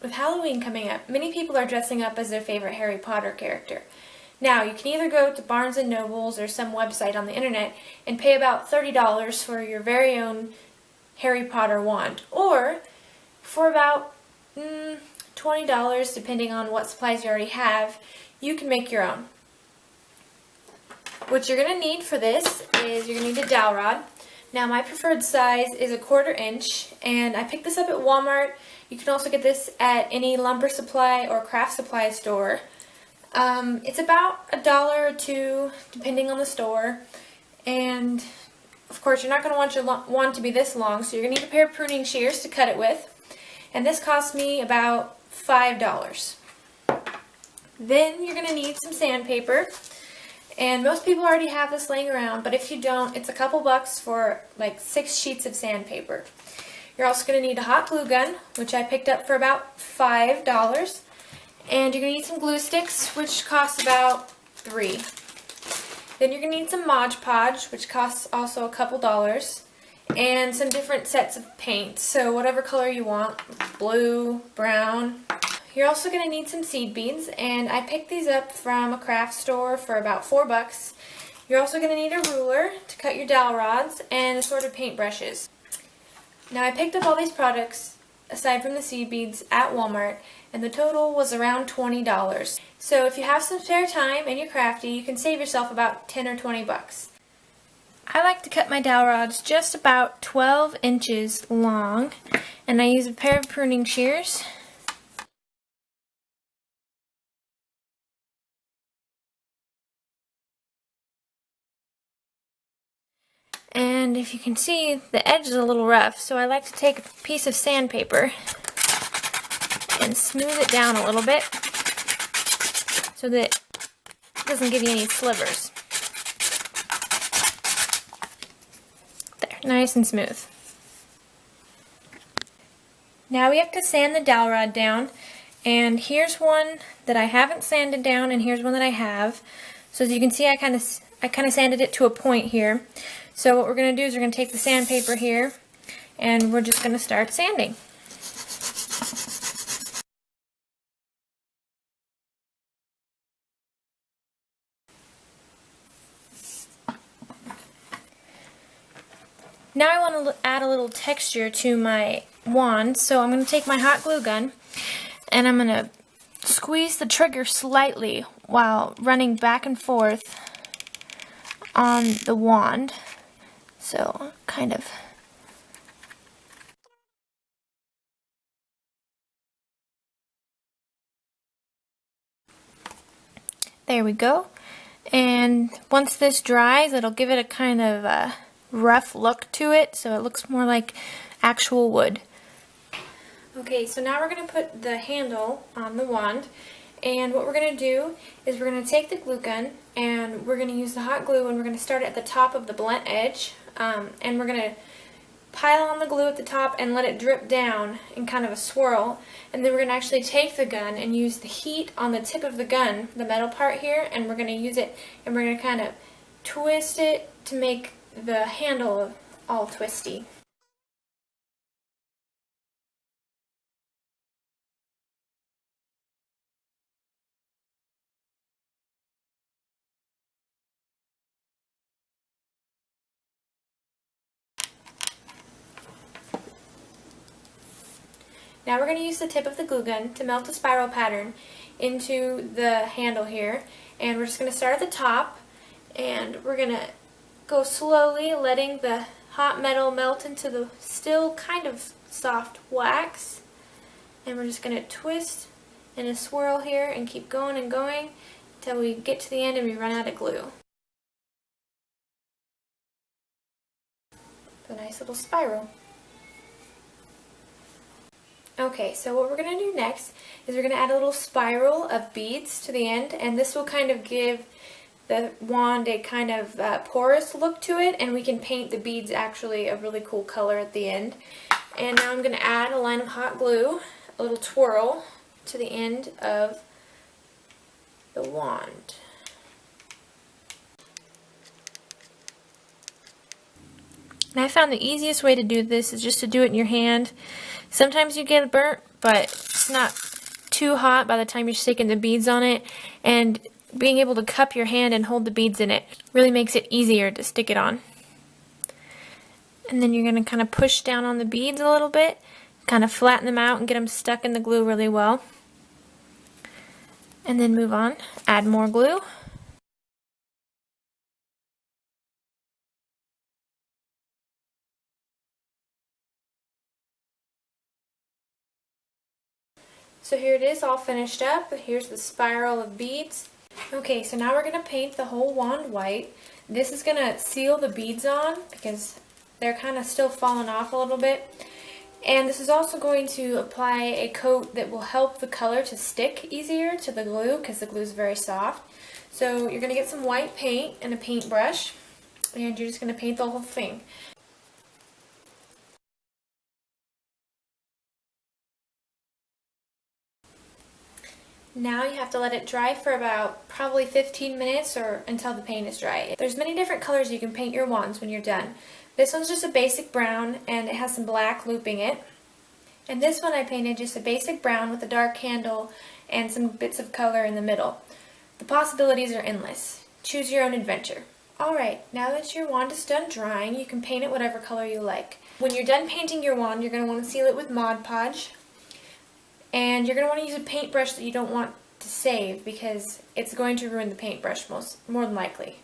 with Halloween coming up, many people are dressing up as their favorite Harry Potter character. Now, you can either go to Barnes & Nobles or some website on the internet and pay about $30 for your very own Harry Potter wand, or for about $20, depending on what supplies you already have, you can make your own. What you're going to need for this is you're going to need a dowel rod. Now, my preferred size is 1/4 inch, and I picked this up at Walmart. You can also get this at any lumber supply or craft supply store. It's about $1 or $2, depending on the store. And, of course, you're not going to want your wand to be this long, so you're going to need a pair of pruning shears to cut it with. And this cost me about $5. Then you're going to need some sandpaper. And most people already have this laying around, but if you don't, it's a couple bucks for like 6 sheets of sandpaper. You're also going to need a hot glue gun, which I picked up for about $5. And you're going to need some glue sticks, which cost about $3. Then you're going to need some Mod Podge, which costs also a couple dollars. And some different sets of paint, so whatever color you want, blue, brown. You're also going to need some seed beads, and I picked these up from a craft store for about $4. You're also going to need a ruler to cut your dowel rods and assorted paintbrushes. Now, I picked up all these products, aside from the seed beads, at Walmart, and the total was around $20. So if you have some spare time and you're crafty, you can save yourself about 10 or 20 bucks. I like to cut my dowel rods just about 12 inches long, and I use a pair of pruning shears. And if you can see, the edge is a little rough, so I like to take a piece of sandpaper and smooth it down a little bit so that it doesn't give you any slivers. There, nice and smooth. Now we have to sand the dowel rod down, and here's one that I haven't sanded down, and here's one that I have. So as you can see, I kind of sanded it to a point here. So what we're going to do is we're going to take the sandpaper here, and we're just going to start sanding. Now I want to add a little texture to my wand, so I'm going to take my hot glue gun, and I'm going to squeeze the trigger slightly while running back and forth on the wand. So, kind of. There we go. And once this dries, it'll give it a kind of rough look to it, so it looks more like actual wood. Okay, so now we're going to put the handle on the wand, and what we're going to do is we're going to take the glue gun, and we're going to use the hot glue, and we're going to start at the top of the blunt edge, and we're going to pile on the glue at the top and let it drip down in kind of a swirl, and then we're going to actually take the gun and use the heat on the tip of the gun, the metal part here, and we're going to use it, and we're going to kind of twist it to make the handle all twisty. Now we're going to use the tip of the glue gun to melt a spiral pattern into the handle here, and we're just going to start at the top, and we're going to go slowly, letting the hot metal melt into the still kind of soft wax, and we're just going to twist in a swirl here and keep going and going until we get to the end and we run out of glue. A nice little spiral. Okay, so what we're going to do next is we're going to add a little spiral of beads to the end, and this will kind of give the wand a kind of porous look to it, and we can paint the beads actually a really cool color at the end. And now I'm going to add a line of hot glue, a little twirl to the end of the wand. And I found the easiest way to do this is just to do it in your hand. Sometimes you get burnt, but it's not too hot by the time you're sticking the beads on it, and being able to cup your hand and hold the beads in it really makes it easier to stick it on. And then you're going to kind of push down on the beads a little bit, kind of flatten them out and get them stuck in the glue really well. And then move on, add more glue. So here it is all finished up. Here's the spiral of beads. Okay, so now we're going to paint the whole wand white. This is going to seal the beads on because they're kind of still falling off a little bit. And this is also going to apply a coat that will help the color to stick easier to the glue because the glue is very soft. So you're going to get some white paint and a paintbrush, and you're just going to paint the whole thing. Now you have to let it dry for about probably 15 minutes or until the paint is dry. There's many different colors you can paint your wands when you're done. This one's just a basic brown and it has some black looping it. And this one I painted just a basic brown with a dark handle and some bits of color in the middle. The possibilities are endless. Choose your own adventure. Alright, now that your wand is done drying, you can paint it whatever color you like. When you're done painting your wand, you're going to want to seal it with Mod Podge. And you're going to want to use a paintbrush that you don't want to save because it's going to ruin the paintbrush more than likely.